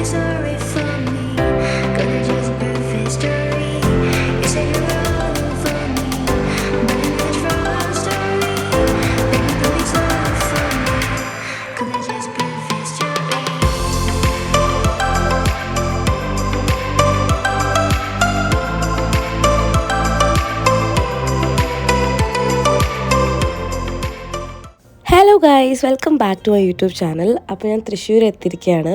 sorry for me. Gonna just prove history. You said you're all for me, but in that wrong story. Baby, don't be sorry for me. Gonna just prove history. Hello guys, welcome back to my YouTube channel. അപ്പോൾ ഞാൻ തൃശ്ശൂർ എത്തിയിരിക്കുകയാണ്.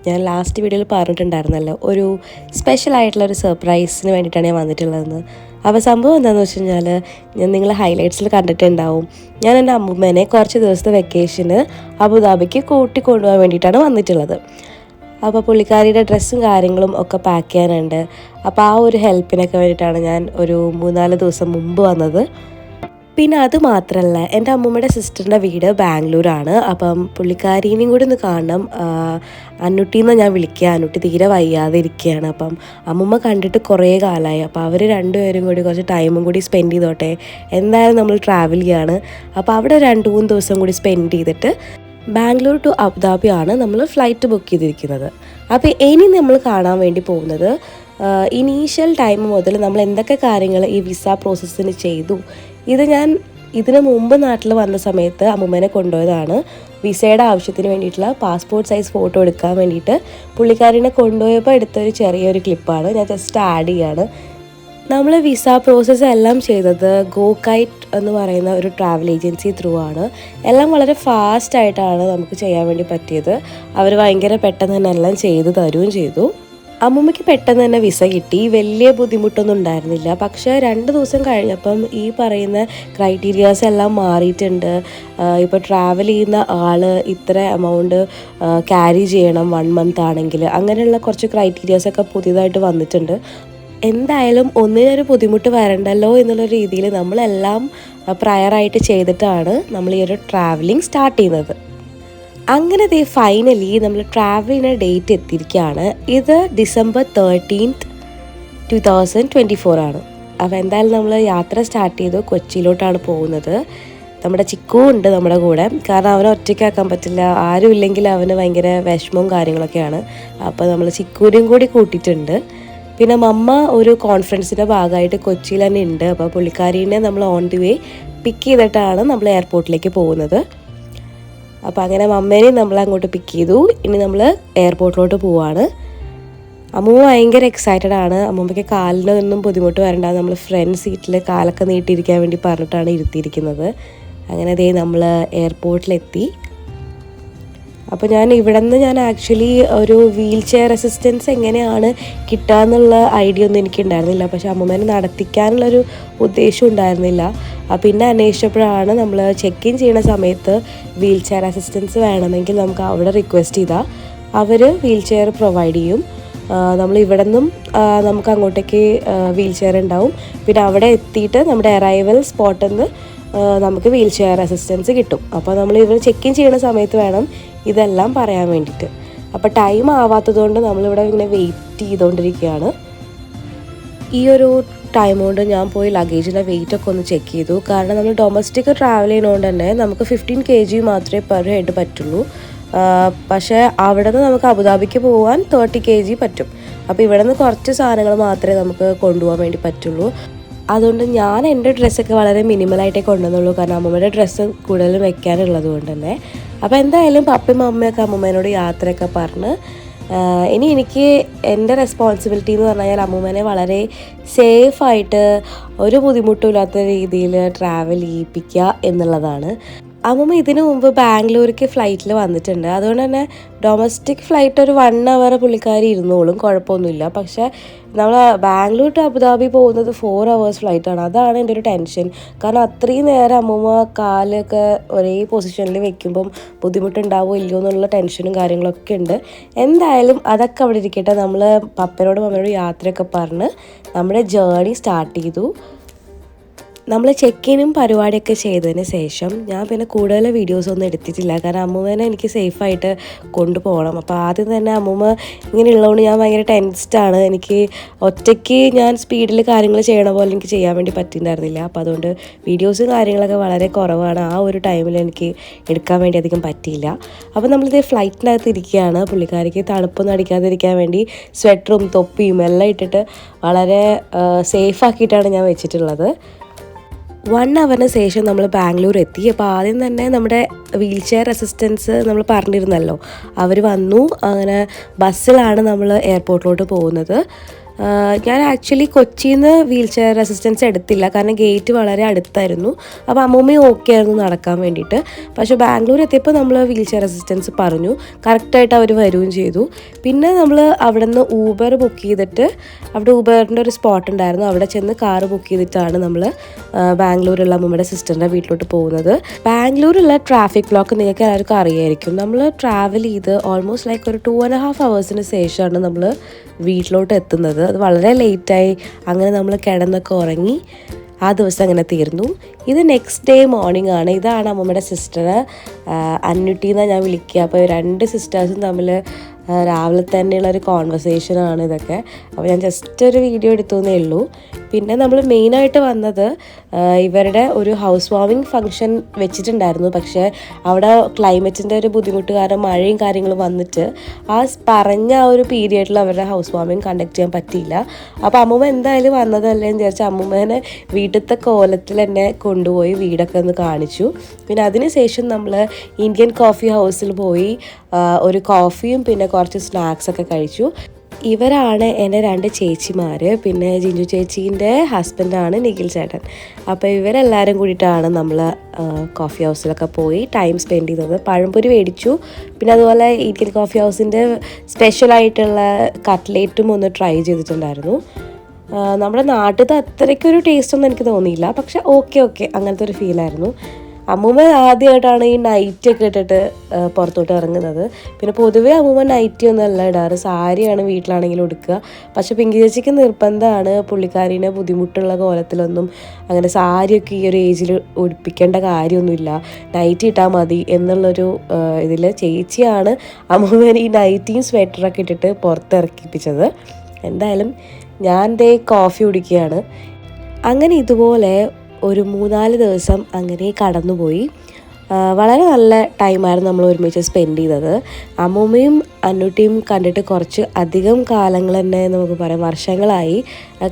ഞാൻ last വീഡിയോയിൽ പറഞ്ഞിട്ടുണ്ടായിരുന്നല്ലോ ഒരു special ആയിട്ടുള്ളൊരു സർപ്രൈസിന് വേണ്ടിയിട്ടാണ് ഞാൻ വന്നിട്ടുള്ളതെന്ന്. അപ്പോൾ സംഭവം എന്താണെന്ന് വെച്ച് കഴിഞ്ഞാൽ, ഞാൻ നിങ്ങൾ ഹൈലൈറ്റ്സിൽ കണ്ടിട്ടുണ്ടാവും, ഞാൻ എൻ്റെ അമ്മൂമ്മേനെ കുറച്ച് ദിവസത്തെ വെക്കേഷന് അബുദാബിക്ക് കൂട്ടിക്കൊണ്ടുപോകാൻ വേണ്ടിയിട്ടാണ് വന്നിട്ടുള്ളത്. അപ്പോൾ പുള്ളിക്കാരിയുടെ ഡ്രസ്സും കാര്യങ്ങളും ഒക്കെ പാക്ക് ചെയ്യാനുണ്ട്. അപ്പോൾ ആ ഒരു ഹെൽപ്പിനൊക്കെ വേണ്ടിയിട്ടാണ് ഞാൻ ഒരു 3-4 ദിവസം മുമ്പ് വന്നത്. പിന്നെ അത് മാത്രമല്ല, എൻ്റെ അമ്മൂമ്മയുടെ സിസ്റ്ററിൻ്റെ വീട് ബാംഗ്ലൂരാണ്. അപ്പം പുള്ളിക്കാരീനെയും കൂടി ഒന്ന് കാണണം. അന്നുട്ടിന്ന് ഞാൻ വിളിക്കുക. അന്നുട്ടി തീരെ വയ്യാതെ ഇരിക്കുകയാണ്. അപ്പം അമ്മൂമ്മ കണ്ടിട്ട് കുറേ കാലമായി. അപ്പോൾ അവർ രണ്ടുപേരും കൂടി കുറച്ച് ടൈമും കൂടി സ്പെൻഡ് ചെയ്തോട്ടെ. എന്തായാലും നമ്മൾ ട്രാവൽ ചെയ്യാണ്. അപ്പോൾ അവിടെ 2-3 ദിവസം കൂടി സ്പെൻഡ് ചെയ്തിട്ട് ബാംഗ്ലൂർ ടു അബുദാബിയാണ് നമ്മൾ ഫ്ലൈറ്റ് ബുക്ക് ചെയ്തിരിക്കുന്നത്. അപ്പോൾ ഇനി നമ്മൾ കാണാൻ വേണ്ടി പോകുന്നത് ഇനീഷ്യൽ ടൈം മുതൽ നമ്മൾ എന്തൊക്കെ കാര്യങ്ങൾ ഈ വിസ പ്രോസസ്സിന് ചെയ്തു. ഇത് ഞാൻ ഇതിന് മുമ്പ് നാട്ടിൽ വന്ന സമയത്ത് അമ്മൂമ്മേനെ കൊണ്ടുപോയതാണ്. വിസയുടെ ആവശ്യത്തിന് വേണ്ടിയിട്ടുള്ള പാസ്പോർട്ട് സൈസ് ഫോട്ടോ എടുക്കാൻ വേണ്ടിയിട്ട് പുള്ളിക്കാരിനെ കൊണ്ടുപോയപ്പോൾ എടുത്തൊരു ചെറിയൊരു ക്ലിപ്പാണ്. ഞാൻ ജസ്റ്റ് ആഡ് ചെയ്യാണ്. നമ്മൾ വിസ പ്രോസസ്സ് എല്ലാം ചെയ്തത് ഗോകൈറ്റ് എന്ന് പറയുന്ന ഒരു ട്രാവൽ ഏജൻസി ത്രൂ ആണ്. എല്ലാം വളരെ ഫാസ്റ്റായിട്ടാണ് നമുക്ക് ചെയ്യാൻ വേണ്ടി പറ്റിയത്. അവർ ഭയങ്കര പെട്ടെന്ന് തന്നെ എല്ലാം ചെയ്ത് തരുകയും ചെയ്തു. അമ്മൂമ്മയ്ക്ക് പെട്ടെന്ന് തന്നെ വിസ കിട്ടി. വലിയ ബുദ്ധിമുട്ടൊന്നും ഉണ്ടായിരുന്നില്ല. പക്ഷേ 2 ദിവസം കഴിഞ്ഞപ്പം ഈ പറയുന്ന ക്രൈറ്റീരിയാസ് എല്ലാം മാറിയിട്ടുണ്ട്. ഇപ്പോൾ ട്രാവൽ ചെയ്യുന്ന ആൾ ഇത്ര എമൗണ്ട് ക്യാരി ചെയ്യണം 1 മന്ത് ആണെങ്കിൽ, അങ്ങനെയുള്ള കുറച്ച് ക്രൈറ്റീരിയാസൊക്കെ പുതിയതായിട്ട് വന്നിട്ടുണ്ട്. എന്തായാലും ഒന്നിനൊരു ബുദ്ധിമുട്ട് വരണ്ടല്ലോ എന്നുള്ള രീതിയിൽ നമ്മളെല്ലാം പ്രയറായിട്ട് ചെയ്തിട്ടാണ് നമ്മൾ ഈ ഒരു ട്രാവലിംഗ് സ്റ്റാർട്ട് ചെയ്യുന്നത്. അങ്ങനെ ഫൈനലി നമ്മൾ ട്രാവലിന് ഡേറ്റ് എത്തിയിരിക്കുകയാണ്. ഇത് December 13th, 2024 ആണ്. അപ്പോൾ എന്തായാലും നമ്മൾ യാത്ര സ്റ്റാർട്ട് ചെയ്തു. കൊച്ചിയിലോട്ടാണ് പോകുന്നത്. നമ്മുടെ ചിക്കു ഉണ്ട് നമ്മുടെ കൂടെ. കാരണം അവനെ ഒറ്റയ്ക്കാക്കാൻ പറ്റില്ല. ആരും ഇല്ലെങ്കിൽ അവന് ഭയങ്കര വിഷമവും കാര്യങ്ങളൊക്കെയാണ്. അപ്പോൾ നമ്മൾ ചിക്കൂനെയും കൂടി കൂട്ടിയിട്ടുണ്ട്. പിന്നെ മമ്മ ഒരു കോൺഫറൻസിൻ്റെ ഭാഗമായിട്ട് കൊച്ചിയിൽ തന്നെ ഉണ്ട്. അപ്പോൾ പുള്ളിക്കാരീനെ നമ്മൾ ഓൺ ദി വേ പിക്ക് ചെയ്തിട്ടാണ് നമ്മൾ എയർപോർട്ടിലേക്ക് പോകുന്നത്. അപ്പോൾ അങ്ങനെ മമ്മേനെയും നമ്മൾ അങ്ങോട്ട് പിക്ക് ചെയ്തു. ഇനി നമ്മൾ എയർപോർട്ടിലോട്ട് പോവാണ്. അമ്മൂമ്മ ഭയങ്കര എക്സൈറ്റഡ് ആണ്. അമ്മൂമ്മയ്ക്ക് കാലിനൊന്നും ബുദ്ധിമുട്ട് വരണ്ട. നമ്മൾ ഫ്രണ്ട് സീറ്റിൽ കാലൊക്കെ നീട്ടിയിരിക്കാൻ വേണ്ടി പറഞ്ഞിട്ടാണ് ഇരുത്തിയിരിക്കുന്നത്. അങ്ങനെ നമ്മൾ എയർപോർട്ടിലെത്തി. അപ്പോൾ ഞാൻ ആക്ച്വലി ഒരു വീൽ ചെയർ അസിസ്റ്റൻസ് എങ്ങനെയാണ് കിട്ടുക എന്നുള്ള ഐഡിയ ഒന്നും എനിക്കുണ്ടായിരുന്നില്ല. പക്ഷേ അമ്മൂമ്മേനെ നടത്തിക്കാനുള്ളൊരു ഉദ്ദേശം ഉണ്ടായിരുന്നില്ല. പിന്നെ അന്വേഷിച്ചപ്പോഴാണ് നമ്മൾ ചെക്ക് ഇൻ ചെയ്യുന്ന സമയത്ത് വീൽ ചെയർ അസിസ്റ്റൻസ് വേണമെങ്കിൽ നമുക്ക് അവിടെ റിക്വസ്റ്റ് ചെയ്താൽ അവർ വീൽ ചെയർ പ്രൊവൈഡ് ചെയ്യും. നമ്മൾ ഇവിടെ നിന്നും നമുക്ക് അങ്ങോട്ടേക്ക് വീൽ ചെയർ ഉണ്ടാവും. പിന്നെ അവിടെ എത്തിയിട്ട് നമ്മുടെ അറൈവൽ സ്പോട്ടിൽ നിന്ന് നമുക്ക് വീൽ ചെയർ അസിസ്റ്റൻസ് കിട്ടും. അപ്പോൾ നമ്മൾ ഇവർ ചെക്ക് ഇൻ ചെയ്യുന്ന സമയത്ത് വേണം ഇതെല്ലാം പറയാൻ വേണ്ടിയിട്ട്. അപ്പോൾ ടൈം ആവാത്തതുകൊണ്ട് നമ്മളിവിടെ ഇങ്ങനെ വെയിറ്റ് ചെയ്തുകൊണ്ടിരിക്കുകയാണ്. ഈ ഒരു ടൈം കൊണ്ട് ഞാൻ പോയി ലഗേജിൻ്റെ വെയിറ്റൊക്കെ ഒന്ന് ചെക്ക് ചെയ്തു. കാരണം നമ്മൾ ഡൊമസ്റ്റിക് ട്രാവൽ ചെയ്യുന്നതുകൊണ്ട് തന്നെ നമുക്ക് 15 kg മാത്രമേ പെർ ഹെഡ് പറ്റുള്ളൂ. പക്ഷേ അവിടെ നിന്ന് നമുക്ക് അബുദാബിക്ക് പോകാൻ 30 kg പറ്റും. അപ്പോൾ ഇവിടെ നിന്ന് കുറച്ച് സാധനങ്ങൾ മാത്രമേ നമുക്ക് കൊണ്ടുപോകാൻ വേണ്ടി പറ്റുള്ളൂ. അതുകൊണ്ട് ഞാൻ എൻ്റെ ഡ്രസ്സൊക്കെ വളരെ മിനിമലായിട്ടേ കൊണ്ടുവന്നുള്ളൂ. കാരണം അമ്മൂമ്മയുടെ ഡ്രസ്സ് കൂടുതലും വെക്കാനുള്ളത് കൊണ്ട് തന്നെ. അപ്പോൾ എന്തായാലും പപ്പയും അമ്മയൊക്കെ അമ്മൂമ്മേനോട് യാത്രയൊക്കെ പറഞ്ഞ് ഇനി എനിക്ക് എൻ്റെ റെസ്പോൺസിബിലിറ്റി എന്ന് പറഞ്ഞു കഴിഞ്ഞാൽ അമ്മൂമ്മേനെ വളരെ സേഫായിട്ട് ഒരു ബുദ്ധിമുട്ടും ഇല്ലാത്ത രീതിയിൽ ട്രാവൽ ചെയ്യിപ്പിക്കുക എന്നുള്ളതാണ്. അമ്മൂമ്മ ഇതിനു മുമ്പ് ബാംഗ്ലൂർക്ക് ഫ്ലൈറ്റിൽ വന്നിട്ടുണ്ട്. അതുകൊണ്ട് തന്നെ ഡൊമസ്റ്റിക് ഫ്ലൈറ്റ് ഒരു 1 hour പുള്ളിക്കാരി ഇരുന്നോളും, കുഴപ്പമൊന്നുമില്ല. പക്ഷേ നമ്മൾ ബാംഗ്ലൂർ ടു അബുദാബി പോകുന്നത് 4 hours ഫ്ലൈറ്റാണ്. അതാണ് എൻ്റെ ഒരു ടെൻഷൻ. കാരണം അത്രയും നേരം അമ്മൂമ്മ കാലൊക്കെ ഒരേ പൊസിഷനിൽ വെക്കുമ്പം ബുദ്ധിമുട്ടുണ്ടാവുമോ ഇല്ലയോ എന്നുള്ള ടെൻഷനും കാര്യങ്ങളൊക്കെ ഉണ്ട്. എന്തായാലും അതൊക്കെ അവിടെ ഇരിക്കട്ടെ. നമ്മൾ പപ്പനോടും അമ്മയോടും യാത്രയൊക്കെ പറഞ്ഞ് നമ്മുടെ ജേർണി സ്റ്റാർട്ട് ചെയ്തു. നമ്മൾ ചെക്കിനും പരിപാടിയൊക്കെ ചെയ്തതിന് ശേഷം ഞാൻ പിന്നെ കൂടുതൽ വീഡിയോസൊന്നും എടുത്തിട്ടില്ല. കാരണം അമ്മൂമ്മേനെ എനിക്ക് സേഫായിട്ട് കൊണ്ടുപോകണം. അപ്പോൾ ആദ്യം തന്നെ അമ്മൂമ്മ ഇങ്ങനെ ഉള്ളതുകൊണ്ട് ഞാൻ ഭയങ്കര ടെൻസ്ഡാണ്. എനിക്ക് ഒറ്റയ്ക്ക് ഞാൻ സ്പീഡിൽ കാര്യങ്ങൾ ചെയ്യണ പോലെ എനിക്ക് ചെയ്യാൻ വേണ്ടി പറ്റിയിട്ടുണ്ടായിരുന്നില്ല. അപ്പോൾ അതുകൊണ്ട് വീഡിയോസും കാര്യങ്ങളൊക്കെ വളരെ കുറവാണ്. ആ ഒരു ടൈമിൽ എനിക്ക് എടുക്കാൻ വേണ്ടി അധികം പറ്റിയില്ല. അപ്പോൾ നമ്മളിത് ഫ്ലൈറ്റിനകത്ത് ഇരിക്കുകയാണ്. പുള്ളിക്കാരിക്ക് തണുപ്പൊന്നും അടിക്കാതിരിക്കാൻ വേണ്ടി സ്വെറ്ററും തൊപ്പിയും എല്ലാം ഇട്ടിട്ട് വളരെ സേഫാക്കിയിട്ടാണ് ഞാൻ വെച്ചിട്ടുള്ളത്. 1 അവറിന് ശേഷം നമ്മൾ ബാംഗ്ലൂർ എത്തി. അപ്പോൾ ആദ്യം തന്നെ നമ്മുടെ വീൽ ചെയർ അസിസ്റ്റൻസ് നമ്മൾ പറഞ്ഞിരുന്നല്ലോ, അവർ വന്നു. അങ്ങനെ ബസ്സിലാണ് നമ്മൾ എയർപോർട്ടിലോട്ട് പോകുന്നത്. ഞാൻ ആക്ച്വലി കൊച്ചിയിൽ നിന്ന് വീൽ ചെയർ അസിസ്റ്റൻസ് എടുത്തില്ല, കാരണം ഗേറ്റ് വളരെ അടുത്തായിരുന്നു. അപ്പോൾ അമ്മൂമ്മയും ഓക്കെ ആയിരുന്നു നടക്കാൻ വേണ്ടിയിട്ട്. പക്ഷേ ബാംഗ്ലൂർ എത്തിയപ്പോൾ നമ്മൾ വീൽ ചെയർ അസിസ്റ്റൻസ് പറഞ്ഞു, കറക്റ്റായിട്ട് അവർ വരികയും ചെയ്തു. പിന്നെ നമ്മൾ അവിടെ നിന്ന് ഊബർ ബുക്ക് ചെയ്തിട്ട്, അവിടെ ഊബറിൻ്റെ ഒരു സ്പോട്ട് ഉണ്ടായിരുന്നു, അവിടെ ചെന്ന് കാറ് ബുക്ക് ചെയ്തിട്ടാണ് നമ്മൾ ബാംഗ്ലൂരുള്ള അമ്മൂമ്മയുടെ സിസ്റ്ററിൻ്റെ വീട്ടിലോട്ട് പോകുന്നത്. ബാംഗ്ലൂരുള്ള ട്രാഫിക് ബ്ലോക്ക് നിങ്ങൾക്ക് എല്ലാവർക്കും അറിയായിരിക്കും. നമ്മൾ ട്രാവൽ ചെയ്ത് ഓൾമോസ്റ്റ് ലൈക്ക് ഒരു 2.5 hours ശേഷമാണ് നമ്മൾ വീട്ടിലോട്ട് എത്തുന്നത്. അത് വളരെ ലേറ്റായി. അങ്ങനെ നമ്മൾ കിടന്നൊക്കെ ഉറങ്ങി ആ ദിവസം അങ്ങനെ തീർന്നു. ഇത് നെക്സ്റ്റ് ഡേ മോർണിംഗ് ആണ്. ഇതാണ് അമ്മൂമ്മയുടെ സിസ്റ്റർ, അന്നുട്ടീന്നാണ് ഞാൻ വിളിക്കുക. അപ്പോൾ 2 സിസ്റ്റേഴ്സും തമ്മിൽ രാവിലെ തന്നെയുള്ളൊരു കോൺവെർസേഷനാണ് ഇതൊക്കെ. അപ്പോൾ ഞാൻ ജസ്റ്റ് ഒരു വീഡിയോ എടുത്തേ ഉള്ളൂ. പിന്നെ നമ്മൾ മെയിനായിട്ട് വന്നത് ഇവരുടെ ഒരു ഹൗസ് വാമിങ് ഫംഗ്ഷൻ വെച്ചിട്ടുണ്ടായിരുന്നു. പക്ഷേ അവിടെ ക്ലൈമറ്റിൻ്റെ ഒരു ബുദ്ധിമുട്ട് കാരണം മഴയും കാര്യങ്ങളും വന്നിട്ട് പറഞ്ഞ ആ ഒരു പീരിയഡിൽ അവരുടെ ഹൗസ് വാമിങ് കണ്ടക്ട് ചെയ്യാൻ പറ്റിയില്ല. അപ്പോൾ അമ്മൂമ്മ എന്തായാലും വന്നതല്ലേ എന്ന് വിചാരിച്ചാൽ അമ്മൂമ്മേനെ വീട്ടിലത്തെ കോലത്തിൽ എന്നെ കൊണ്ടുപോയി വീടൊക്കെ ഒന്ന് കാണിച്ചു. പിന്നെ അതിനുശേഷം നമ്മൾ ഇന്ത്യൻ കോഫി ഹൗസിൽ പോയി ഒരു കോഫിയും പിന്നെ കുറച്ച് സ്നാക്സൊക്കെ കഴിച്ചു. ഇവരാണ് എൻ്റെ 2 ചേച്ചിമാർ. പിന്നെ ജിഞ്ചു ചേച്ചീൻ്റെ ഹസ്ബൻഡാണ് നിഖിൽ ചേട്ടൻ. അപ്പോൾ ഇവരെല്ലാവരും കൂടിയിട്ടാണ് നമ്മൾ കോഫി ഹൗസിലൊക്കെ പോയി ടൈം സ്പെൻഡ് ചെയ്തത്. പഴംപൊരി മേടിച്ചു. പിന്നെ അതുപോലെ ഇന്ത്യൻ കോഫി ഹൗസിൻ്റെ സ്പെഷ്യലായിട്ടുള്ള കട്ട്ലേറ്റും ഒന്ന് ട്രൈ ചെയ്തിട്ടുണ്ടായിരുന്നു. നമ്മുടെ നാട്ടിലത്തെ അത്രയ്ക്കൊരു ടേസ്റ്റൊന്നും എനിക്ക് തോന്നിയില്ല, പക്ഷെ ഓക്കെ അങ്ങനത്തെ ഒരു ഫീലായിരുന്നു. അമ്മൂമ്മ ആദ്യമായിട്ടാണ് ഈ നൈറ്റിയൊക്കെ ഇട്ടിട്ട് പുറത്തോട്ട് ഇറങ്ങുന്നത്. പിന്നെ പൊതുവേ അമ്മൂമ്മ നൈറ്റി ഒന്നും അല്ല ഇടാറ്, സാരിയാണ് വീട്ടിലാണെങ്കിലും ഉടുക്കുക. പക്ഷെ പിങ്കി ചേച്ചിക്ക് നിർബന്ധമാണ്, പുള്ളിക്കാരിനെ ബുദ്ധിമുട്ടുള്ള കോലത്തിലൊന്നും അങ്ങനെ സാരിയൊക്കെ ഈ ഒരു ഏജിൽ ഉടുപ്പിക്കേണ്ട കാര്യമൊന്നുമില്ല, നൈറ്റി ഇട്ടാൽ മതി എന്നുള്ളൊരു ഇതിൽ ചേച്ചിയാണ് അമ്മൂമ്മേനെ ഈ നൈറ്റിയും സ്വെറ്ററൊക്കെ ഇട്ടിട്ട് പുറത്തിറക്കിപ്പിച്ചത്. എന്തായാലും ഞാൻ ദേ കോഫി കുടിക്കുകയാണ്. അങ്ങനെ ഇതുപോലെ ഒരു 3-4 ദിവസം അങ്ങനെ കടന്നുപോയി. വളരെ നല്ല ടൈമായിരുന്നു നമ്മൾ ഒരുമിച്ച് സ്പെൻഡ് ചെയ്തത്. അമ്മൂമ്മയും അന്നൂട്ടിയും കണ്ടിട്ട് കുറച്ച് അധികം കാലങ്ങൾ തന്നെ നമുക്ക് പറയാം, വർഷങ്ങളായി.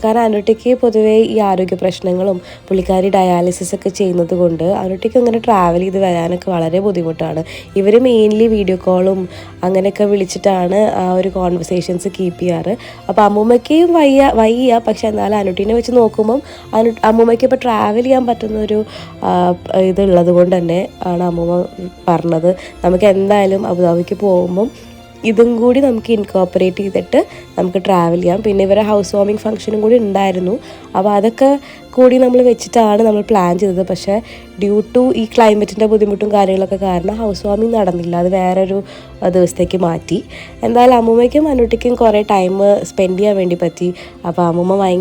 കാരണം അന്നൂട്ടിക്ക് പൊതുവേ ഈ ആരോഗ്യ പ്രശ്നങ്ങളും പുള്ളിക്കാരി ഡയാലിസിസ് ഒക്കെ ചെയ്യുന്നത് കൊണ്ട് അന്നൂട്ടിക്ക് അങ്ങനെ ട്രാവൽ ചെയ്ത് വരാനൊക്കെ വളരെ ബുദ്ധിമുട്ടാണ്. ഇവർ മെയിൻലി വീഡിയോ കോളും അങ്ങനെയൊക്കെ വിളിച്ചിട്ടാണ് ആ ഒരു കോൺവെർസേഷൻസ് കീപ്പ് ചെയ്യാറ്. അപ്പോൾ അമ്മൂമ്മയ്ക്കും വയ്യ, പക്ഷെ എന്നാലും അന്നൂട്ടിനെ വെച്ച് നോക്കുമ്പം അമ്മൂമ്മയ്ക്ക് ഇപ്പോൾ ട്രാവൽ ചെയ്യാൻ പറ്റുന്നൊരു ഇതുള്ളത് കൊണ്ട് തന്നെ ആണ് അമ്മൂമ്മ പറഞ്ഞത്, നമുക്ക് എന്തായാലും അബുദാബിക്ക് പോകുമ്പം ഇതും കൂടി നമുക്ക് ഇൻകോപ്പറേറ്റ് ചെയ്തിട്ട് നമുക്ക് ട്രാവൽ ചെയ്യാം. പിന്നെ ഇവരെ ഹൗസ് വാമിങ് ഫംഗ്ഷനും കൂടി ഉണ്ടായിരുന്നു. അപ്പോൾ അതൊക്കെ കൂടി നമ്മൾ വെച്ചിട്ടാണ് നമ്മൾ പ്ലാൻ ചെയ്തത്. പക്ഷേ ഡ്യൂ ടു ഈ ക്ലൈമറ്റിൻ്റെ ബുദ്ധിമുട്ടും കാര്യങ്ങളൊക്കെ കാരണം ഹൗസ് വാമിങ് നടന്നില്ല, അത് വേറൊരു ദിവസത്തേക്ക് മാറ്റി. എന്തായാലും അമ്മൂമ്മയ്ക്കും അന്നൂട്ടിക്കും കുറേ ടൈം സ്പെൻഡ് ചെയ്യാൻ വേണ്ടി പറ്റി. അപ്പോൾ അമ്മൂമ്മ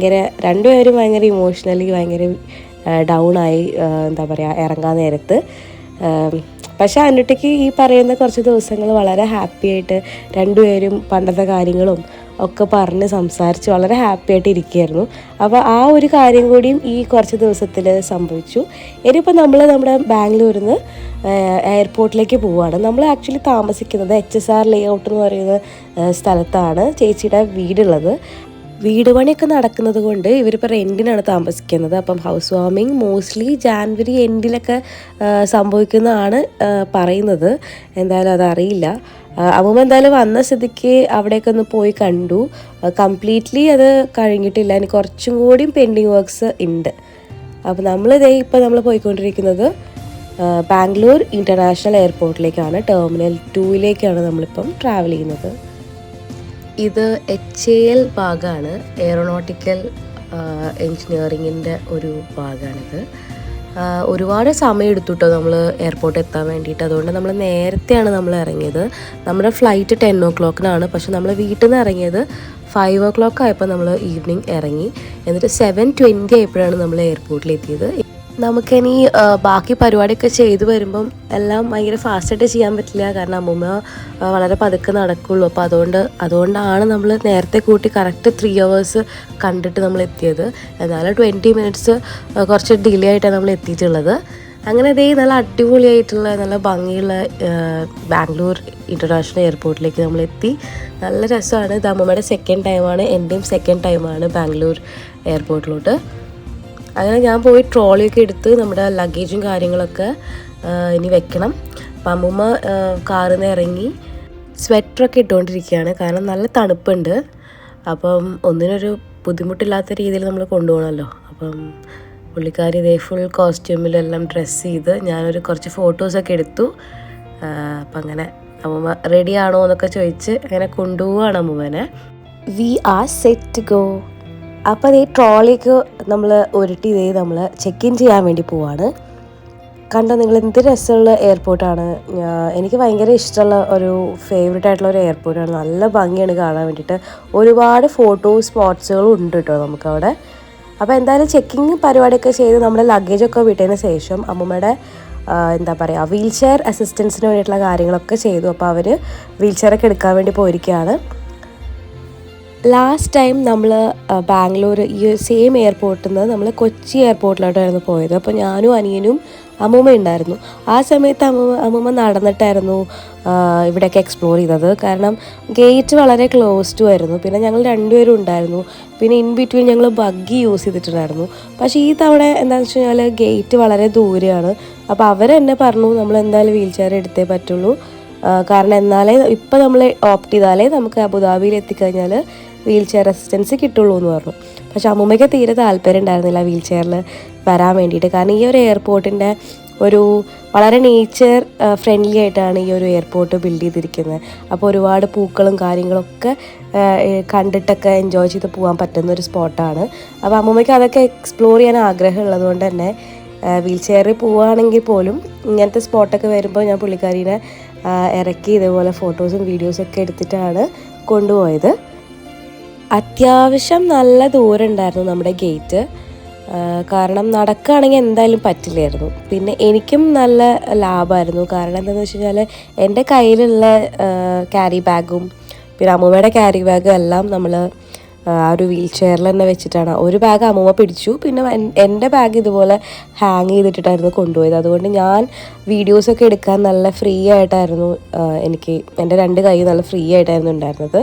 രണ്ടുപേരും ഭയങ്കര ഇമോഷണലി ഭയങ്കര ഡൗണായി, എന്താ പറയുക, ഇറങ്ങാൻ നേരത്ത്. പക്ഷേ അന്നൂട്ടിക്ക് ഈ പറയുന്ന കുറച്ച് ദിവസങ്ങൾ വളരെ ഹാപ്പി ആയിട്ട് രണ്ടുപേരും പണ്ടത്തെ കാര്യങ്ങളും ഒക്കെ പറഞ്ഞ് സംസാരിച്ച് വളരെ ഹാപ്പി ആയിട്ട് ഇരിക്കുകയായിരുന്നു. അപ്പോൾ ആ ഒരു കാര്യം കൂടിയും ഈ കുറച്ച് ദിവസത്തിൽ സംഭവിച്ചു. ഇനിയിപ്പോൾ നമ്മൾ നമ്മുടെ ബാംഗ്ലൂരിൽ നിന്ന് എയർപോർട്ടിലേക്ക് പോവുകയാണ്. നമ്മൾ ആക്ച്വലി താമസിക്കുന്നത് HSR ലേഔട്ട് എന്ന് പറയുന്ന സ്ഥലത്താണ് ചേച്ചിയുടെ വീടുള്ളത്. വീട് പണിയൊക്കെ നടക്കുന്നത് കൊണ്ട് ഇവരിപ്പോൾ റെൻറ്റിനാണ് താമസിക്കുന്നത്. അപ്പം ഹൗസ് വാമിങ് മോസ്റ്റ്ലി ജാനുവരി എൻഡിലൊക്കെ സംഭവിക്കുന്നതാണ് പറയുന്നത്. എന്തായാലും അതറിയില്ല. അമ്മൂമ്മ എന്തായാലും വന്ന സ്ഥിതിക്ക് അവിടെയൊക്കെ ഒന്ന് പോയി കണ്ടു. കംപ്ലീറ്റ്ലി അത് കഴിഞ്ഞിട്ടില്ല, ഇനി കുറച്ചും കൂടിയും പെൻഡിങ് വർക്ക്സ് ഉണ്ട്. അപ്പോൾ നമ്മൾ പോയിക്കൊണ്ടിരിക്കുന്നത് ബാംഗ്ലൂർ ഇൻ്റർനാഷണൽ എയർപോർട്ടിലേക്കാണ്. ടെർമിനൽ 2 നമ്മളിപ്പം ട്രാവൽ ചെയ്യുന്നത്. ഇത് HAL ഭാഗമാണ്, എയറോനോട്ടിക്കൽ എൻജിനീയറിങ്ങിൻ്റെ ഒരു ഭാഗമാണിത്. ഒരുപാട് സമയം എടുത്തു കേട്ടോ നമ്മൾ എയർപോർട്ട് എത്താൻ വേണ്ടിയിട്ട്. അതുകൊണ്ട് നമ്മൾ നേരത്തെയാണ് നമ്മൾ ഇറങ്ങിയത്. നമ്മുടെ ഫ്ലൈറ്റ് 10 o'clock-നാണ്. പക്ഷെ നമ്മൾ വീട്ടിൽ നിന്ന് ഇറങ്ങിയത് 5 o'clock ആയപ്പോൾ നമ്മൾ ഈവനിങ് ഇറങ്ങി. എന്നിട്ട് 7:20 ആയപ്പോഴാണ് നമ്മൾ എയർപോർട്ടിലെത്തിയത്. നമുക്കിനി ബാക്കി പരിപാടിയൊക്കെ ചെയ്തു വരുമ്പം എല്ലാം ഭയങ്കര ഫാസ്റ്റായിട്ട് ചെയ്യാൻ പറ്റില്ല. കാരണം അമ്മൂമ്മ വളരെ പതുക്കെ നടക്കുള്ളൂ. അപ്പോൾ അതുകൊണ്ടാണ് നമ്മൾ നേരത്തെ കൂട്ടി കറക്റ്റ് 3 hours കണ്ടിട്ട് നമ്മൾ എത്തിയത്. എന്നാലും 20 minutes കുറച്ച് ഡിലേ ആയിട്ടാണ് നമ്മൾ എത്തിയിട്ടുള്ളത്. അങ്ങനെ ഇതേ നല്ല അടിപൊളിയായിട്ടുള്ള നല്ല ഭംഗിയുള്ള ബാംഗ്ലൂർ ഇൻ്റർനാഷണൽ എയർപോർട്ടിലേക്ക് നമ്മൾ എത്തി. നല്ല രസമാണ്. ഇത് അമ്മൂമ്മയുടെ സെക്കൻഡ് ടൈമാണ്, എൻ്റെയും സെക്കൻഡ് ടൈമാണ് ബാംഗ്ലൂർ എയർപോർട്ടിലോട്ട്. അങ്ങനെ ഞാൻ പോയി ട്രോളിയൊക്കെ എടുത്ത് നമ്മുടെ ലഗേജും കാര്യങ്ങളൊക്കെ ഇനി വെക്കണം. അപ്പം അമ്മൂമ്മ കാറിൽ നിന്ന് ഇറങ്ങി സ്വെറ്ററൊക്കെ ഇട്ടുകൊണ്ടിരിക്കുകയാണ്. കാരണം നല്ല തണുപ്പുണ്ട്. അപ്പം ഒന്നിനൊരു ബുദ്ധിമുട്ടില്ലാത്ത രീതിയിൽ നമ്മൾ കൊണ്ടുപോകണമല്ലോ. അപ്പം പുള്ളിക്കാരി ഇതേ ഫുൾ കോസ്റ്റ്യൂമിലെല്ലാം ഡ്രസ്സ് ചെയ്ത് ഞാനൊരു കുറച്ച് ഫോട്ടോസൊക്കെ എടുത്തു. അപ്പം അങ്ങനെ അമ്മൂമ്മ റെഡി ആണോ എന്നൊക്കെ ചോദിച്ച് അങ്ങനെ കൊണ്ടുപോവുകയാണ് അമ്മൂമ്മനെ. We are set to go. അപ്പോൾ ഈ ട്രോളിക്ക് നമ്മൾ ഉരുട്ടി നമ്മൾ ചെക്ക് ഇൻ ചെയ്യാൻ വേണ്ടി പോവാണ്. കണ്ടോ നിങ്ങൾ, എന്ത് രസമുള്ള എയർപോർട്ടാണ്. എനിക്ക് ഭയങ്കര ഇഷ്ടമുള്ള ഒരു ഫേവറേറ്റ് ആയിട്ടുള്ള ഒരു എയർപോർട്ടാണ്. നല്ല ഭംഗിയാണ് കാണാൻ വേണ്ടിയിട്ട്. ഒരുപാട് ഫോട്ടോ സ്പോട്ട്സുകളും ഉണ്ട് കേട്ടോ നമുക്കവിടെ. അപ്പോൾ എന്തായാലും ചെക്കിങ് പരിപാടിയൊക്കെ ചെയ്ത് നമ്മുടെ ലഗേജൊക്കെ വിട്ടതിന് ശേഷം അമ്മൂമ്മയുടെ എന്താ പറയുക വീൽ ചെയർ അസിസ്റ്റൻസിന് വേണ്ടിയിട്ടുള്ള കാര്യങ്ങളൊക്കെ ചെയ്തു. അപ്പോൾ അവർ വീൽ ചെയറൊക്കെ എടുക്കാൻ വേണ്ടി പോയിരിക്കുകയാണ്. ലാസ്റ്റ് ടൈം നമ്മൾ ബാംഗ്ലൂർ ഈ സെയിം എയർപോർട്ടിൽ നിന്ന് നമ്മൾ കൊച്ചി എയർപോർട്ടിലോട്ടായിരുന്നു പോയത്. അപ്പോൾ ഞാനും അനിയനും അമ്മൂമ്മ ഉണ്ടായിരുന്നു. ആ സമയത്ത് അമ്മൂമ്മ നടന്നിട്ടായിരുന്നു ഇവിടെയൊക്കെ എക്സ്പ്ലോർ ചെയ്തത്. കാരണം ഗേറ്റ് വളരെ ക്ലോസ്ഡ് ആയിരുന്നു. പിന്നെ ഞങ്ങൾ രണ്ടുപേരും ഉണ്ടായിരുന്നു. പിന്നെ ഇൻ ബിറ്റ്വീൻ ഞങ്ങൾ ബഗ്ഗി യൂസ് ചെയ്തിട്ടുണ്ടായിരുന്നു. പക്ഷേ ഈ തവണ എന്താണെന്ന് വെച്ച് കഴിഞ്ഞാൽ ഗേറ്റ് വളരെ ദൂരെയാണ്. അപ്പോൾ അവരെന്നെ പറഞ്ഞു നമ്മൾ എന്തായാലും വീൽ ചെയർ എടുത്തേ പറ്റുള്ളൂ. കാരണം എന്നാലേ ഇപ്പം നമ്മൾ ഓപ്റ്റ് ചെയ്താലേ നമുക്ക് അബുദാബിയിൽ എത്തിക്കഴിഞ്ഞാൽ വീൽ ചെയർ അസിസ്റ്റൻസ് കിട്ടുള്ളൂ എന്ന് പറഞ്ഞു. പക്ഷെ അമ്മൂമ്മയ്ക്ക് തീരെ താല്പര്യം ഉണ്ടായിരുന്നില്ല വീൽ ചെയറിൽ വരാൻ വേണ്ടിയിട്ട്. കാരണം ഈ ഒരു എയർപോർട്ടിൻ്റെ ഒരു വളരെ നേച്ചർ ഫ്രണ്ട്ലി ആയിട്ടാണ് ഈ ഒരു എയർപോർട്ട് ബിൽഡ് ചെയ്തിരിക്കുന്നത്. അപ്പോൾ ഒരുപാട് പൂക്കളും കാര്യങ്ങളൊക്കെ കണ്ടിട്ടൊക്കെ എൻജോയ് ചെയ്ത് പോകാൻ പറ്റുന്ന ഒരു സ്പോട്ടാണ്. അപ്പോൾ അമ്മൂമ്മയ്ക്ക് അതൊക്കെ എക്സ്പ്ലോർ ചെയ്യാൻ ആഗ്രഹമുള്ളത് കൊണ്ട് തന്നെ വീൽ ചെയറിൽ പോവുകയാണെങ്കിൽ പോലും ഇങ്ങനത്തെ സ്പോട്ടൊക്കെ വരുമ്പോൾ ഞാൻ പുള്ളിക്കാരീനെ ഇറക്കി ഇതേപോലെ ഫോട്ടോസും വീഡിയോസൊക്കെ എടുത്തിട്ടാണ് കൊണ്ടുപോയത്. അത്യാവശ്യം നല്ല ദൂരം ഉണ്ടായിരുന്നു നമ്മുടെ ഗേറ്റ്. കാരണം നടക്കുകയാണെങ്കിൽ എന്തായാലും പറ്റില്ലായിരുന്നു. പിന്നെ എനിക്കും നല്ല ലാഭമായിരുന്നു. കാരണം എന്താണെന്ന് വെച്ച് കഴിഞ്ഞാൽ എൻ്റെ കയ്യിലുള്ള ക്യാരി ബാഗും പിന്നെ അമ്മൂമ്മയുടെ ക്യാരി ബാഗും എല്ലാം നമ്മൾ ആ ഒരു വീൽ ചെയറിൽ തന്നെ വെച്ചിട്ടാണ്. ഒരു ബാഗ് അമ്മൂമ്മ പിടിച്ചു. പിന്നെ എൻ്റെ ബാഗ് ഇതുപോലെ ഹാങ് ചെയ്തിട്ടിട്ടായിരുന്നു കൊണ്ടുപോയത്. അതുകൊണ്ട് ഞാൻ വീഡിയോസൊക്കെ എടുക്കാൻ നല്ല ഫ്രീ ആയിട്ടായിരുന്നു എനിക്ക് എൻ്റെ 2 കൈ നല്ല ഫ്രീ ആയിട്ടായിരുന്നു ഉണ്ടായിരുന്നത്.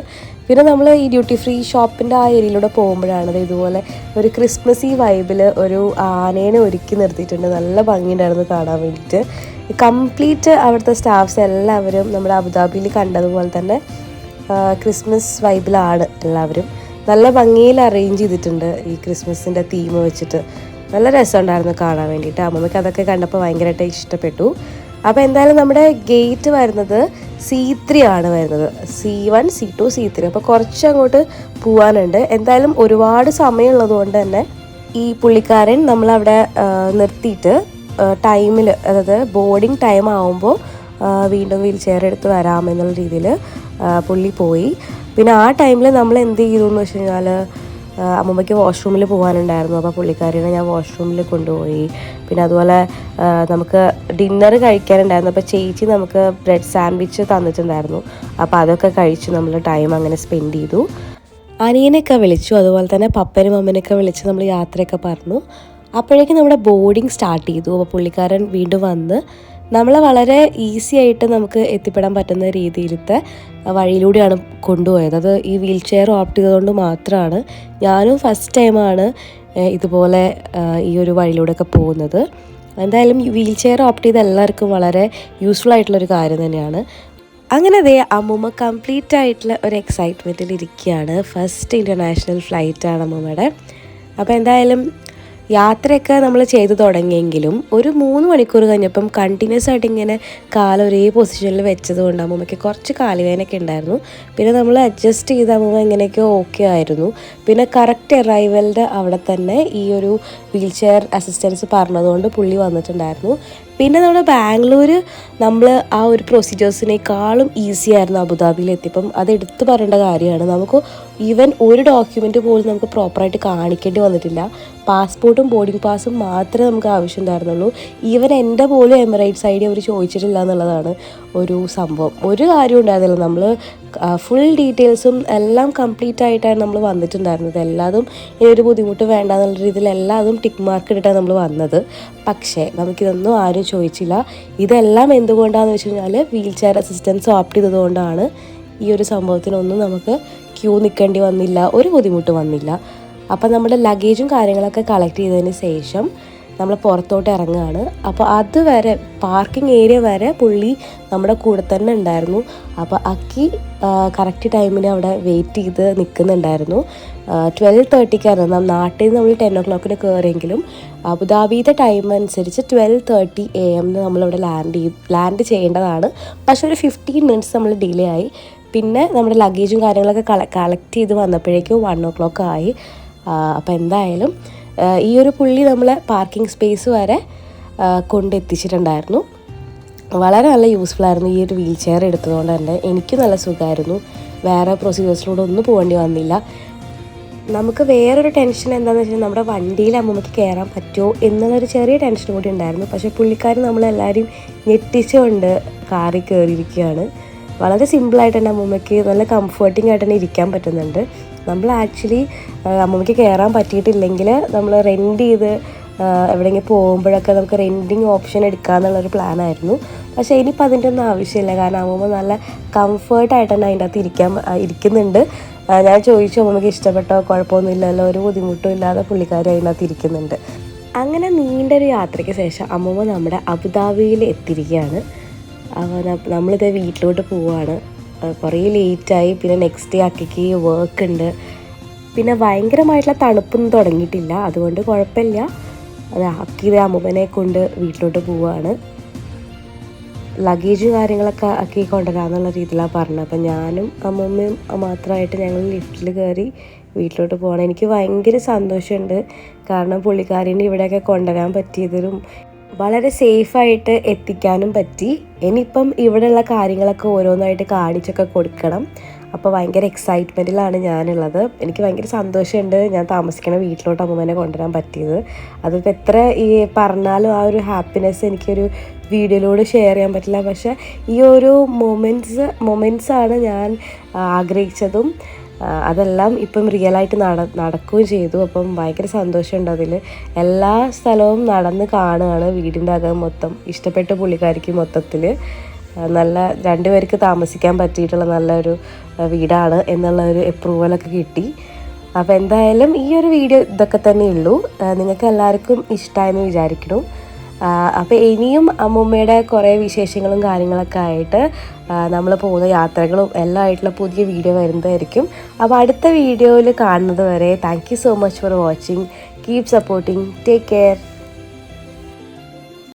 പിന്നെ നമ്മൾ ഈ ഡ്യൂട്ടി ഫ്രീ ഷോപ്പിൻ്റെ ആ ഏരിയയിലൂടെ പോകുമ്പോഴാണ് ഇതുപോലെ ഒരു ക്രിസ്മസ് ഈ വൈബിൽ ഒരു ആനേനെ ഒരുക്കി നിർത്തിയിട്ടുണ്ട്. നല്ല ഭംഗിയുണ്ടായിരുന്നു കാണാൻ വേണ്ടിയിട്ട്. കംപ്ലീറ്റ് അവിടുത്തെ സ്റ്റാഫ്സ് എല്ലാവരും നമ്മുടെ അബുദാബിയിൽ കണ്ടതുപോലെ തന്നെ ക്രിസ്മസ് വൈബിലാണ് എല്ലാവരും. നല്ല ഭംഗിയിൽ അറേഞ്ച് ചെയ്തിട്ടുണ്ട് ഈ ക്രിസ്മസിൻ്റെ തീം വെച്ചിട്ട്. നല്ല രസമുണ്ടായിരുന്നു കാണാൻ വേണ്ടിയിട്ട്. അമ്മമ്മയ്ക്ക് അതൊക്കെ കണ്ടപ്പോൾ ഭയങ്കരമായിട്ട് ഇഷ്ടപ്പെട്ടു. അപ്പോൾ എന്തായാലും നമ്മുടെ ഗേറ്റ് വരുന്നത് C3 ആണ് വരുന്നത്. C1, C2, C3. അപ്പോൾ കുറച്ച് അങ്ങോട്ട് പോകാനുണ്ട്. എന്തായാലും ഒരുപാട് സമയമുള്ളത് കൊണ്ട് തന്നെ ഈ പുള്ളിക്കാരൻ നമ്മളവിടെ നിർത്തിയിട്ട് ടൈമിൽ, അതായത് ബോർഡിങ് ടൈം ആകുമ്പോൾ വീണ്ടും വീൽ ചെയർ എടുത്ത് വരാമെന്നുള്ള രീതിയിൽ പുള്ളി പോയി. പിന്നെ ആ ടൈമിൽ നമ്മൾ എന്ത് ചെയ്തു എന്ന് വെച്ച് കഴിഞ്ഞാൽ അമ്മമ്മയ്ക്ക് വാഷ്റൂമിൽ പോകാനുണ്ടായിരുന്നു. അപ്പോൾ പുള്ളിക്കാരിനെ ഞാൻ വാഷ്റൂമിൽ കൊണ്ടുപോയി. പിന്നെ അതുപോലെ നമുക്ക് ഡിന്നർ കഴിക്കാനുണ്ടായിരുന്നു. അപ്പോൾ ചേച്ചി നമുക്ക് ബ്രെഡ് സാൻഡ്വിച്ച് തന്നിട്ടുണ്ടായിരുന്നു. അപ്പോൾ അതൊക്കെ കഴിച്ച് നമ്മൾ ടൈം അങ്ങനെ സ്പെൻഡ് ചെയ്തു. അനിയനൊക്കെ വിളിച്ചു, അതുപോലെ തന്നെ പപ്പനും അമ്മനൊക്കെ വിളിച്ച് നമ്മൾ യാത്രയൊക്കെ പറഞ്ഞു. അപ്പോഴേക്കും നമ്മുടെ ബോർഡിങ് സ്റ്റാർട്ട് ചെയ്തു. അപ്പോൾ പുള്ളിക്കാരൻ വീണ്ടും വന്ന് നമ്മളെ വളരെ ഈസി ആയിട്ട് നമുക്ക് എത്തിപ്പെടാൻ പറ്റുന്ന രീതിയിലത്തെ വഴിയിലൂടെയാണ് കൊണ്ടുപോയത്. അത് ഈ വീൽ ചെയർ ഓപ്റ്റ് ചെയ്തുകൊണ്ട് മാത്രമാണ്. ഞാനും ഫസ്റ്റ് ടൈമാണ് ഇതുപോലെ ഈ ഒരു വഴിയിലൂടെയൊക്കെ പോകുന്നത്. എന്തായാലും വീൽ ചെയർ ഓപ്റ്റ് ചെയ്ത എല്ലാവർക്കും വളരെ യൂസ്ഫുൾ ആയിട്ടുള്ളൊരു കാര്യം തന്നെയാണ്. അങ്ങനെ അതേ അമ്മൂമ്മ കംപ്ലീറ്റ് ആയിട്ടുള്ള ഒരു എക്സൈറ്റ്മെൻറ്റിൽ ഇരിക്കുകയാണ്. ഫസ്റ്റ് ഇൻ്റർനാഷണൽ ഫ്ലൈറ്റാണ് അമ്മൂമ്മയുടെ. അപ്പോൾ എന്തായാലും യാത്രയൊക്കെ നമ്മൾ ചെയ്തു തുടങ്ങിയെങ്കിലും ഒരു 3 മണിക്കൂർ കഴിഞ്ഞപ്പം കണ്ടിന്യൂസ് ആയിട്ട് ഇങ്ങനെ കാല് ഒരേ പൊസിഷനിൽ വെച്ചത് കൊണ്ട് അമ്മൂമ്മയ്ക്ക് കുറച്ച് കാലുവേദനയൊക്കെ ഉണ്ടായിരുന്നു. പിന്നെ നമ്മൾ അഡ്ജസ്റ്റ് ചെയ്ത് അമ്മൂമ്മ ഇങ്ങനെയൊക്കെ ഓക്കെ ആയിരുന്നു. പിന്നെ കറക്റ്റ് അറൈവലിൻ്റെ അവിടെ തന്നെ ഈ ഒരു വീൽ ചെയർ അസിസ്റ്റൻസ് പറഞ്ഞതുകൊണ്ട് പുള്ളി വന്നിട്ടുണ്ടായിരുന്നു. പിന്നെ നമ്മുടെ ബാംഗ്ലൂർ നമ്മൾ ആ ഒരു പ്രൊസീജിയേഴ്സിനേക്കാളും ഈസി ആയിരുന്നു അബുദാബിയിൽ എത്തിയപ്പം. അത് എടുത്തു പറയേണ്ട കാര്യമാണ്. നമുക്ക് ഈവൻ ഒരു ഡോക്യുമെൻറ്റ് പോലും നമുക്ക് പ്രോപ്പറായിട്ട് കാണിക്കേണ്ടി വന്നിട്ടില്ല. പാസ്പോർട്ടും ബോർഡിംഗ് പാസും മാത്രമേ നമുക്ക് ആവശ്യം ഉണ്ടായിരുന്നുള്ളൂ. ഈവൻ എൻ്റെ പോലും എമിറേറ്റ്സ് ഐ ഡി അവർ ചോദിച്ചിട്ടില്ല എന്നുള്ളതാണ് ഒരു സംഭവം. ഒരു കാര്യം ഉണ്ടായിരുന്നില്ല. നമ്മൾ ഫുൾ ഡീറ്റെയിൽസും എല്ലാം കംപ്ലീറ്റ് ആയിട്ടാണ് നമ്മൾ വന്നിട്ടുണ്ടായിരുന്നത്. എല്ലാതും ഇനി ഒരു ബുദ്ധിമുട്ട് വേണ്ട എന്നുള്ള രീതിയിൽ എല്ലാതും ടിക്ക് മാർക്ക് ഇട്ടിട്ടാണ് നമ്മൾ വന്നത്. പക്ഷേ നമുക്കിതൊന്നും ആരും ചോദിച്ചില്ല. ഇതെല്ലാം എന്തുകൊണ്ടാണെന്ന് വെച്ച് കഴിഞ്ഞാൽ വീൽ ചെയർ അസിസ്റ്റൻസ് ഓപ്റ്റ് ചെയ്തതുകൊണ്ടാണ്. ഈ ഒരു സംഭവത്തിനൊന്നും നമുക്ക് ക്യൂ നിൽക്കേണ്ടി വന്നില്ല, ഒരു ബുദ്ധിമുട്ട് വന്നില്ല. അപ്പം നമ്മുടെ ലഗേജും കാര്യങ്ങളൊക്കെ കളക്ട് ചെയ്തതിന് ശേഷം നമ്മൾ പുറത്തോട്ട് ഇറങ്ങുകയാണ്. അപ്പോൾ അതുവരെ പാർക്കിംഗ് ഏരിയ വരെ പുള്ളി നമ്മുടെ കൂടെ തന്നെ ഉണ്ടായിരുന്നു. അപ്പോൾ അക്കി കറക്റ്റ് ടൈമിന് അവിടെ വെയിറ്റ് ചെയ്ത് നിൽക്കുന്നുണ്ടായിരുന്നു. 12:30 നാട്ടിൽ നിന്ന് നമ്മൾ 10 o'clock കയറിയെങ്കിലും അബുദാബിയുടെ ടൈം അനുസരിച്ച് 12:30 AM നമ്മളിവിടെ ലാൻഡ് ചെയ്യേണ്ടതാണ്. പക്ഷേ ഒരു 15 minutes നമ്മൾ ഡിലേ ആയി. പിന്നെ നമ്മുടെ ലഗേജും കാര്യങ്ങളൊക്കെ കളക്ട് ചെയ്ത് വന്നപ്പോഴേക്കും 1 o'clock ആയി. അപ്പോൾ എന്തായാലും ഈ ഒരു പുള്ളി നമ്മളെ പാർക്കിംഗ് സ്പേസ് വരെ കൊണ്ടെത്തിച്ചിട്ടുണ്ടായിരുന്നു. വളരെ നല്ല യൂസ്ഫുൾ ആയിരുന്നു ഈ ഒരു വീൽ ചെയർ എടുത്തതുകൊണ്ട് തന്നെ. എനിക്ക് നല്ല സുഖമായിരുന്നു. വേറെ പ്രൊസീജിയേഴ്സിലൂടെ ഒന്നും പോകേണ്ടി വന്നില്ല. നമുക്ക് വേറൊരു ടെൻഷൻ എന്താണെന്ന് വെച്ചാൽ നമ്മുടെ വണ്ടിയിൽ അമ്മൂമ്മയ്ക്ക് കയറാൻ പറ്റുമോ എന്നുള്ളൊരു ചെറിയ ടെൻഷൻ കൂടി ഉണ്ടായിരുന്നു. പക്ഷേ പുള്ളിക്കാരൻ നമ്മളെല്ലാവരും ഞെട്ടിച്ചുകൊണ്ട് കാറിൽ കയറിയിരിക്കുകയാണ്. വളരെ സിമ്പിളായിട്ട് തന്നെ അമ്മൂമ്മയ്ക്ക് നല്ല കംഫർട്ടിംഗ് ആയിട്ട് തന്നെ ഇരിക്കാൻ പറ്റുന്നുണ്ട്. നമ്മൾ ആക്ച്വലി അമ്മൂമ്മയ്ക്ക് കയറാൻ പറ്റിയിട്ടില്ലെങ്കിൽ നമ്മൾ റെൻറ്റ് ചെയ്ത് എവിടെയെങ്കിലും പോകുമ്പോഴൊക്കെ നമുക്ക് റെൻറ്റിങ് ഓപ്ഷൻ എടുക്കാമെന്നുള്ളൊരു പ്ലാനായിരുന്നു. പക്ഷേ ഇനിയിപ്പോൾ അതിൻ്റെ ഒന്നും ആവശ്യമില്ല. കാരണം അമ്മൂമ്മ നല്ല കംഫർട്ടായിട്ട് തന്നെ അതിൻ്റെ അകത്ത് ഇരിക്കുന്നുണ്ട്. ഞാൻ ചോദിച്ചു അമ്മൂമ്മയ്ക്ക് ഇഷ്ടപ്പെട്ടോ, കുഴപ്പമൊന്നുമില്ലല്ലോ, ഒരു ബുദ്ധിമുട്ടും ഇല്ലാതെ പുള്ളിക്കാരി അതിനകത്ത് ഇരിക്കുന്നുണ്ട്. അങ്ങനെ നീണ്ടൊരു യാത്രയ്ക്ക് ശേഷം അമ്മൂമ്മ നമ്മുടെ അബുദാബിയിൽ എത്തിയിരിക്കുകയാണ്. നമ്മളിത് വീട്ടിലോട്ട് പോവുകയാണ്. കുറേ ലേറ്റായി. പിന്നെ നെക്സ്റ്റ് ഡേ അക്കിക്ക് വർക്ക് ഉണ്ട്. പിന്നെ ഭയങ്കരമായിട്ടുള്ള തണുപ്പൊന്നും തുടങ്ങിയിട്ടില്ല, അതുകൊണ്ട് കുഴപ്പമില്ല. അത് അക്കിത് അമ്മൂമ്മനെ കൊണ്ട് വീട്ടിലോട്ട് പോവുകയാണ്. ലഗേജും കാര്യങ്ങളൊക്കെ അക്കി കൊണ്ടുവരാമെന്നുള്ള രീതിയിലാണ് പറഞ്ഞത്. അപ്പം ഞാനും അമ്മൂമ്മയും മാത്രമായിട്ട് ഞങ്ങൾ ലിഫ്റ്റിൽ കയറി വീട്ടിലോട്ട് പോകണം. എനിക്ക് ഭയങ്കര സന്തോഷമുണ്ട്. കാരണം പുള്ളിക്കാരിനെ ഇവിടെയൊക്കെ കൊണ്ടുവരാൻ പറ്റിയതിലും വളരെ സേഫായിട്ട് എത്തിക്കാനും പറ്റി. ഇനിയിപ്പം ഇവിടെയുള്ള കാര്യങ്ങളൊക്കെ ഓരോന്നായിട്ട് കാണിച്ചൊക്കെ കൊടുക്കണം. അപ്പോൾ ഭയങ്കര എക്സൈറ്റ്മെൻറ്റിലാണ് ഞാനുള്ളത്. എനിക്ക് ഭയങ്കര സന്തോഷമുണ്ട് ഞാൻ താമസിക്കുന്ന വീട്ടിലോട്ട് അമ്മൂമ്മനെ കൊണ്ടുവരാൻ പറ്റിയത്. അതിപ്പോൾ എത്ര ഈ പറഞ്ഞാലും ആ ഒരു ഹാപ്പിനെസ് എനിക്കൊരു വീഡിയോയിലൂടെ ഷെയർ ചെയ്യാൻ പറ്റില്ല. പക്ഷേ ഈ ഒരു മൊമെൻറ്റ്സാണ് ഞാൻ ആഗ്രഹിച്ചതും. അതെല്ലാം ഇപ്പം റിയലായിട്ട് നടക്കുകയും ചെയ്തു. അപ്പം ഭയങ്കര സന്തോഷമുണ്ട് അതിൽ. എല്ലാ സ്ഥലവും നടന്ന് കാണുകയാണ്. വീടിൻ്റെ അകം മൊത്തം ഇഷ്ടപ്പെട്ട പുള്ളിക്കാരിക്ക് മൊത്തത്തിൽ നല്ല 2 പേർക്ക് താമസിക്കാൻ പറ്റിയിട്ടുള്ള നല്ലൊരു വീടാണ് എന്നുള്ള ഒരു അപ്രൂവലൊക്കെ കിട്ടി. അപ്പോൾ എന്തായാലും ഈ ഒരു വീഡിയോ ഇതൊക്കെ തന്നെ ഉള്ളൂ. നിങ്ങൾക്ക് എല്ലാവർക്കും ഇഷ്ടമായെന്ന് വിചാരിക്കണം. അപ്പോൾ ഇനിയും അമ്മൂമ്മയുടെ കുറേ വിശേഷങ്ങളും കാര്യങ്ങളൊക്കെ ആയിട്ട് നമ്മൾ പോകുന്ന യാത്രകളും എല്ലാം ആയിട്ടുള്ള പുതിയ വീഡിയോ വരുന്നതായിരിക്കും. അപ്പോൾ അടുത്ത വീഡിയോയിൽ കാണുന്നത് വരെ thank you so much for watching. Keep supporting. Take care.